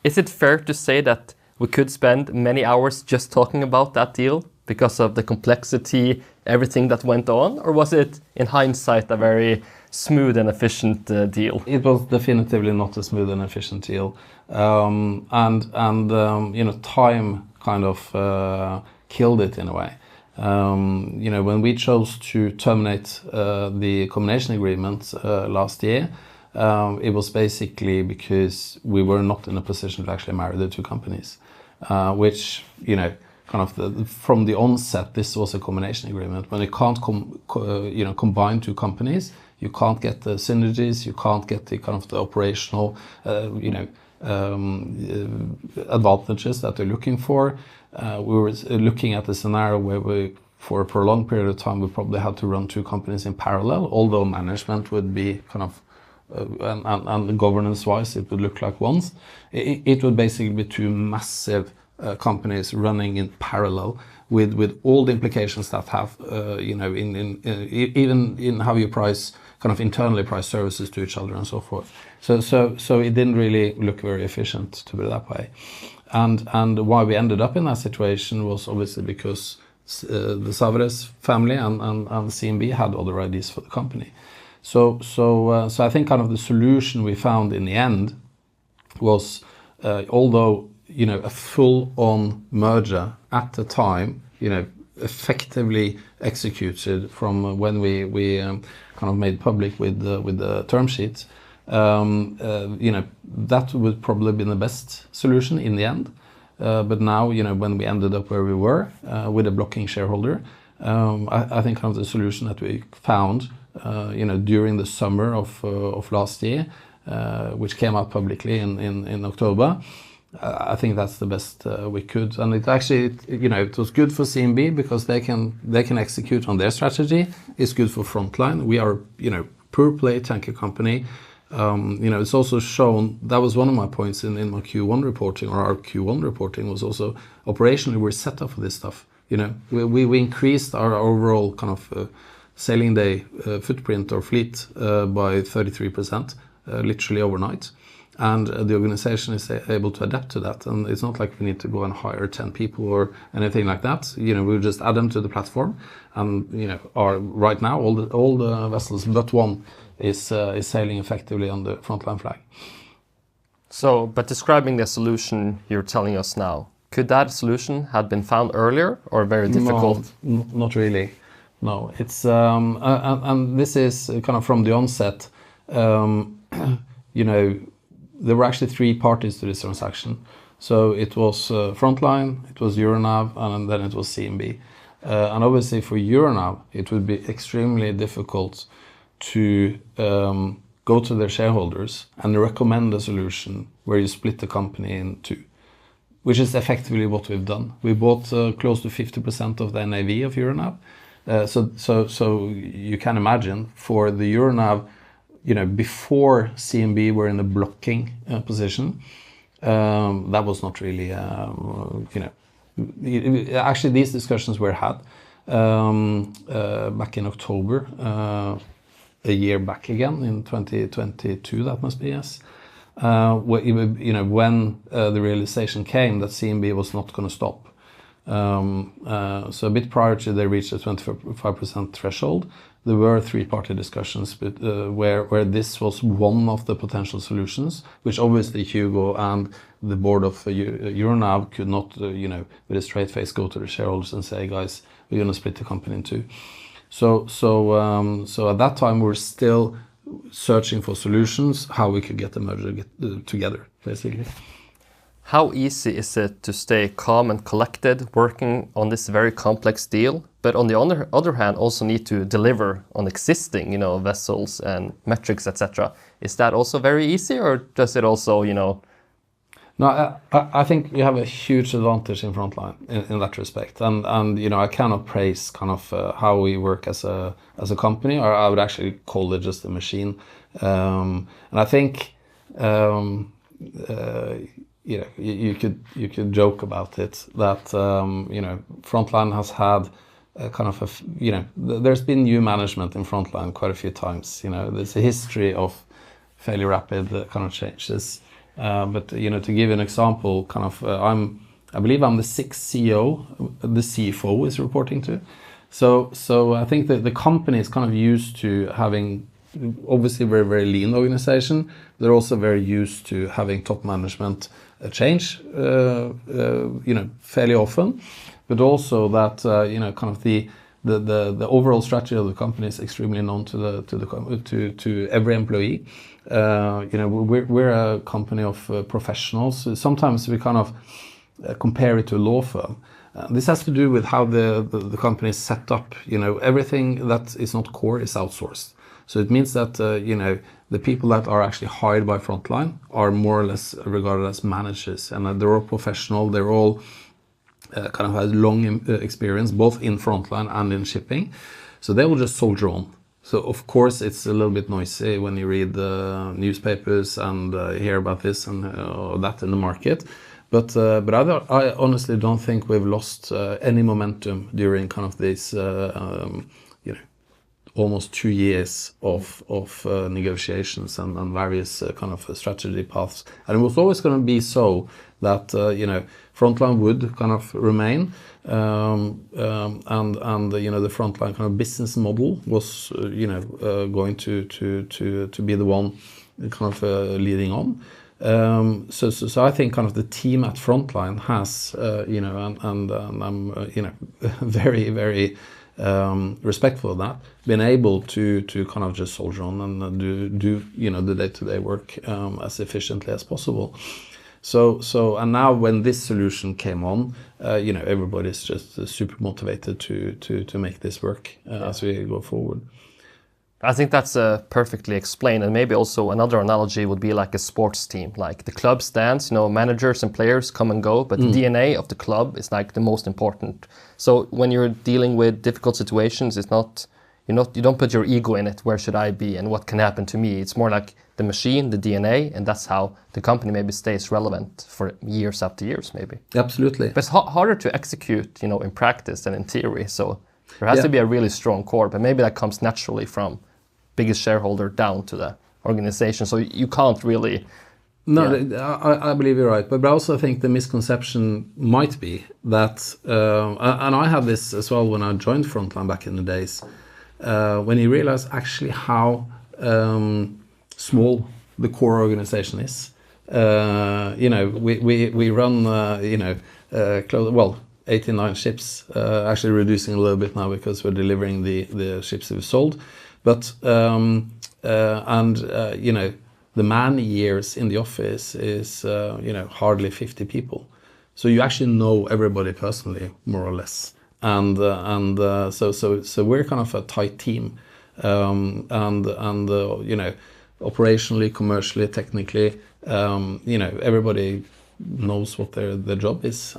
Is it fair to say that we could spend many hours just talking about that deal because of the complexity, everything that went on? Or was it, in hindsight, a very smooth and efficient deal? It was definitively not a smooth and efficient deal. Time kind of killed it in a way. When we chose to terminate the combination agreement last year, it was basically because we were not in a position to actually marry the two companies, which, from the onset, this was a combination agreement. When you can't combine two companies, you can't get the synergies, you can't get the the operational, advantages that they're looking for. We were looking at a scenario where for a prolonged period of time, we probably had to run two companies in parallel, although management would be and governance-wise, it would look like one. It would basically be two massive companies running in parallel with all the implications that have, even in how you price, internally price services to each other and so forth. So it didn't really look very efficient, to put it that way. And why we ended up in that situation was obviously because the Savres family and CMB had other ideas for the company. So I think the solution we found in the end was, although a full-on merger at the time, effectively executed from when we made public with the term sheets, that would probably been the best solution in the end. But now, when we ended up where we were with a blocking shareholder, I think the solution that we found, during the summer of last year, which came out publicly in October, I think that's the best we could. And it actually, it was good for CMB because they can execute on their strategy. It's good for Frontline. We are, pure play tanker company. It's also shown, that was one of my points in my Q1 reporting, or our Q1 reporting, was also operationally we're set up for this stuff. We increased our overall sailing day footprint or fleet by 33%, literally overnight. And the organization is able to adapt to that. And it's not like we need to go and hire 10 people or anything like that. We'll just add them to the platform. And, right now, all the vessels but one is sailing effectively on the Frontline flag. So, but describing the solution you're telling us now, could that solution have been found earlier or very difficult? No, not really. No, it's and this is from the onset. There were actually three parties to this transaction. So it was Frontline, it was Euronav, and then it was CMB. And obviously for Euronav, it would be extremely difficult to go to their shareholders and recommend a solution where you split the company in two, which is effectively what we've done. We bought close to 50% of the NAV of Euronav. So you can imagine for the Euronav, before CMB were in a blocking position, that was not really, actually these discussions were had back in October, a year back again in 2022, that must be, yes. When the realization came that CMB was not going to stop. So a bit prior to they reached the 25% threshold, there were three-party discussions where this was one of the potential solutions, which obviously Hugo and the board of Euronav could not, with a straight face go to the shareholders and say, guys, we're going to split the company in two. So at that time, we're still searching for solutions, how we could get the merger together, basically. How easy is it to stay calm and collected working on this very complex deal, but on the other hand also need to deliver on existing, vessels and metrics, etc.? Is that also very easy, or does it also, No, I think you have a huge advantage in Frontline in that respect, and I cannot praise how we work as a company, or I would actually call it just a machine, and I think. You could joke about it that Frontline has had there's been new management in Frontline quite a few times. There's a history of fairly rapid changes. But you know, to give you an example, kind of, I believe I'm the sixth CEO, the CFO is reporting to. So I think that the company is kind of used to having obviously very, very lean organization. They're also very used to having top management change, you know, fairly often, but also that you know, kind of the overall strategy of the company is extremely known to every employee. You know, we're a company of professionals. So sometimes we kind of compare it to a law firm. This has to do with how the company is set up. You know, everything that is not core is outsourced. So it means that you know, the people that are actually hired by Frontline are more or less regarded as managers, and they're all professional. They're all kind of has long experience both in Frontline and in shipping, so they will just soldier on. So of course it's a little bit noisy when you read the newspapers and hear about this and that in the market. But I honestly don't think we've lost any momentum during kind of this you know, almost 2 years of negotiations and various kind of strategy paths. And it was always going to be so that you know, Frontline would kind of remain, and you know, the Frontline kind of business model was you know, going to be the one kind of leading on. So I think kind of the team at Frontline has you know, and I'm you know, very, very respectful of that, been able to kind of just soldier on and do you know, the day-to-day work as efficiently as possible. So and now when this solution came on, you know, everybody's just super motivated to make this work as we go forward. I think that's perfectly explained, and maybe also another analogy would be like a sports team. Like the club stands, you know, managers and players come and go, but the DNA of the club is like the most important. So when you're dealing with difficult situations, it's not, you don't put your ego in it. Where should I be and what can happen to me? It's more like the machine, the DNA, and that's how the company maybe stays relevant for years after years, maybe. Absolutely. But it's harder to execute, you know, in practice than in theory. So there has to be a really strong core, but maybe that comes naturally from biggest shareholder down to the organization. So you can't really... No, I believe you're right. But I also think the misconception might be that, and I had this as well when I joined Frontline back in the days, when you realize actually how small the core organization is. You know, we run, you know, 89 ships, actually reducing a little bit now because we're delivering the ships that we've sold. But, you know, the man years in the office is, you know, hardly 50 people. So you actually know everybody personally, more or less. And so we're kind of a tight team. You know, operationally, commercially, technically, you know, everybody knows what their job is.